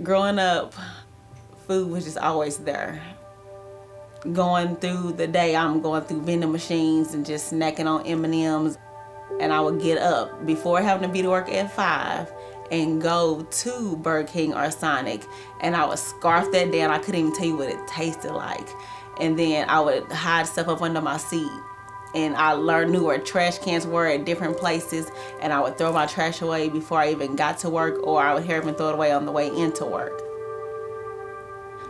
Growing up, food was just always there. Going through the day, I'm going through vending machines and just snacking on M&Ms. And I would get up before having to be to work at 5 and go to Burger King or Sonic. And I would scarf that down. I couldn't even tell you what it tasted like. And then I would hide stuff up under my seat. And I knew where trash cans were at different places, and I would throw my trash away before I even got to work, or I would hear them throw it away on the way into work.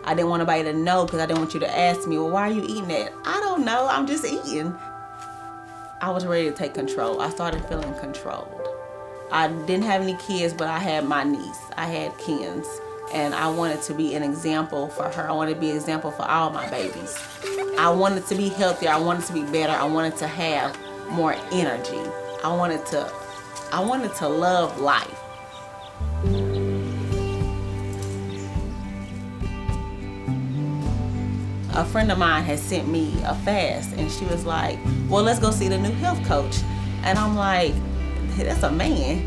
I didn't want nobody to know because I didn't want you to ask me, well, why are you eating that? I don't know, I'm just eating. I was ready to take control. I started feeling controlled. I didn't have any kids, but I had my niece. I had Kens, and I wanted to be an example for her. I wanted to be an example for all my babies. I wanted to be healthier. I wanted to be better. I wanted to have more energy. I wanted to love life. A friend of mine had sent me a fast, and she was like, well, let's go see the new health coach. And I'm like, that's a man.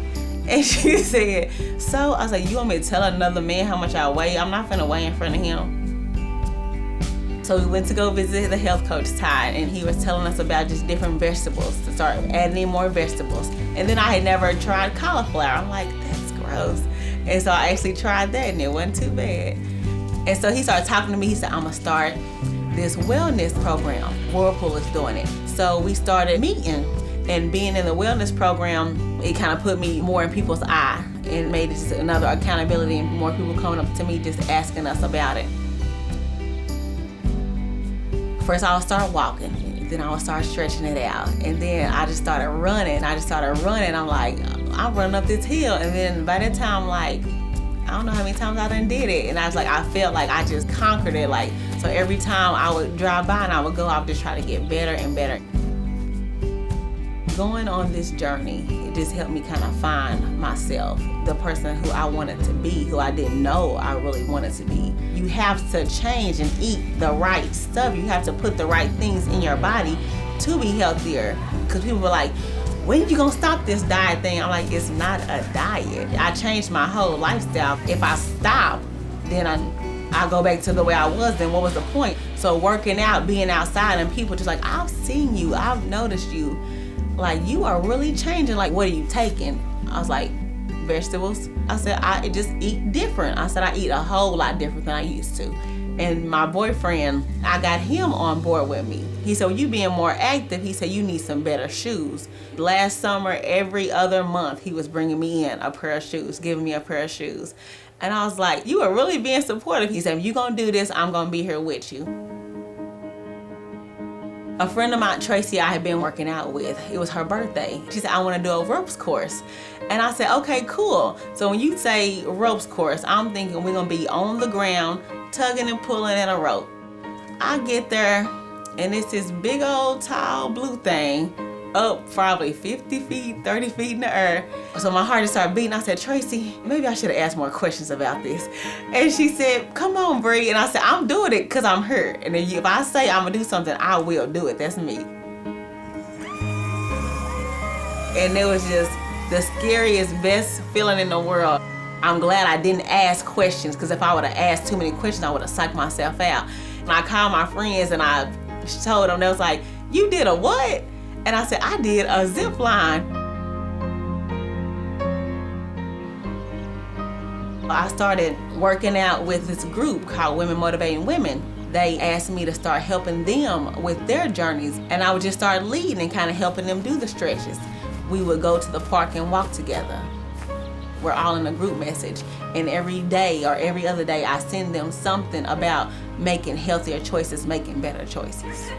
And she said, so I was like, you want me to tell another man how much I weigh? I'm not finna weigh in front of him. So we went to go visit the health coach, Ty, and he was telling us about just different vegetables, to start adding in more vegetables. And then I had never tried cauliflower. I'm like, that's gross. And so I actually tried that, and it wasn't too bad. And so he started talking to me. He said, I'm gonna start this wellness program. Whirlpool is doing it. So we started meeting, and being in the wellness program, it kind of put me more in people's eye and made it just another accountability, and more people coming up to me just asking us about it. First I would start walking, then I would start stretching it out, and then I just started running. I'm like, I'm running up this hill, and then by that time, like, I don't know how many times I done did it, and I was like, I felt like I just conquered it. Like, so every time I would drive by and I would go, I would just try to get better and better. Going on this journey, it just helped me kind of find myself, the person who I wanted to be, who I didn't know I really wanted to be. You have to change and eat the right stuff. You have to put the right things in your body to be healthier. Because people were like, when you gonna stop this diet thing? I'm like, it's not a diet. I changed my whole lifestyle. If I stop, then I go back to the way I was, then what was the point? So working out, being outside, and people just like, I've seen you, I've noticed you. Like, you are really changing. Like, what are you taking? I was like, vegetables. I said, I just eat different. I said, I eat a whole lot different than I used to. And my boyfriend, I got him on board with me. He said, well, you being more active, he said, you need some better shoes. Last summer, every other month, he was bringing me in a pair of shoes, giving me a pair of shoes. And I was like, you are really being supportive. He said, if you're gonna do this, I'm gonna be here with you. A friend of mine, Tracy, I had been working out with, it was her birthday. She said, I want to do a ropes course. And I said, okay, cool. So when you say ropes course, I'm thinking we're going to be on the ground, tugging and pulling at a rope. I get there, and it's this big old tall blue thing up probably 50 feet, 30 feet in the air. So my heart just started beating. I said, Tracy, maybe I should have asked more questions about this. And she said, come on, Bree. And I said, I'm doing it because I'm hurt. And if I say I'm going to do something, I will do it. That's me. And it was just the scariest, best feeling in the world. I'm glad I didn't ask questions, because if I would have asked too many questions, I would have psyched myself out. And I called my friends and I told them, they was like, you did a what? And I said, I did a zip line. I started working out with this group called Women Motivating Women. They asked me to start helping them with their journeys, and I would just start leading and kind of helping them do the stretches. We would go to the park and walk together. We're all in a group message, and every day or every other day I send them something about making healthier choices, making better choices.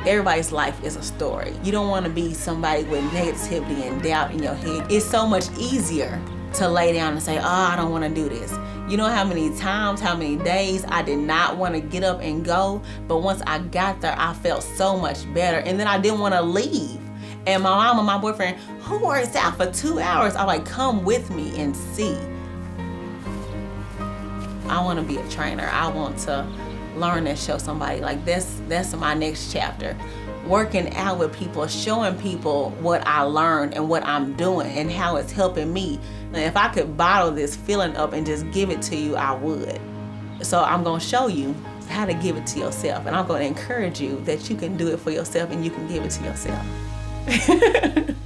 Everybody's life is a story. You don't want to be somebody with negativity and doubt in your head. It's so much easier to lay down and say, oh, I don't want to do this. You know how many times, how many days I did not want to get up and go, but once I got there, I felt so much better, and then I didn't want to leave. And my mom and my boyfriend, who works out for 2 hours, I'm like, come with me and see. I want to be a trainer. I want to learn and show somebody, like, that's my next chapter. working out with people, showing people what I learned and what I'm doing and how it's helping me. And if I could bottle this feeling up and just give it to you, I would. So I'm going to show you how to give it to yourself, and I'm going to encourage you that you can do it for yourself and you can give it to yourself.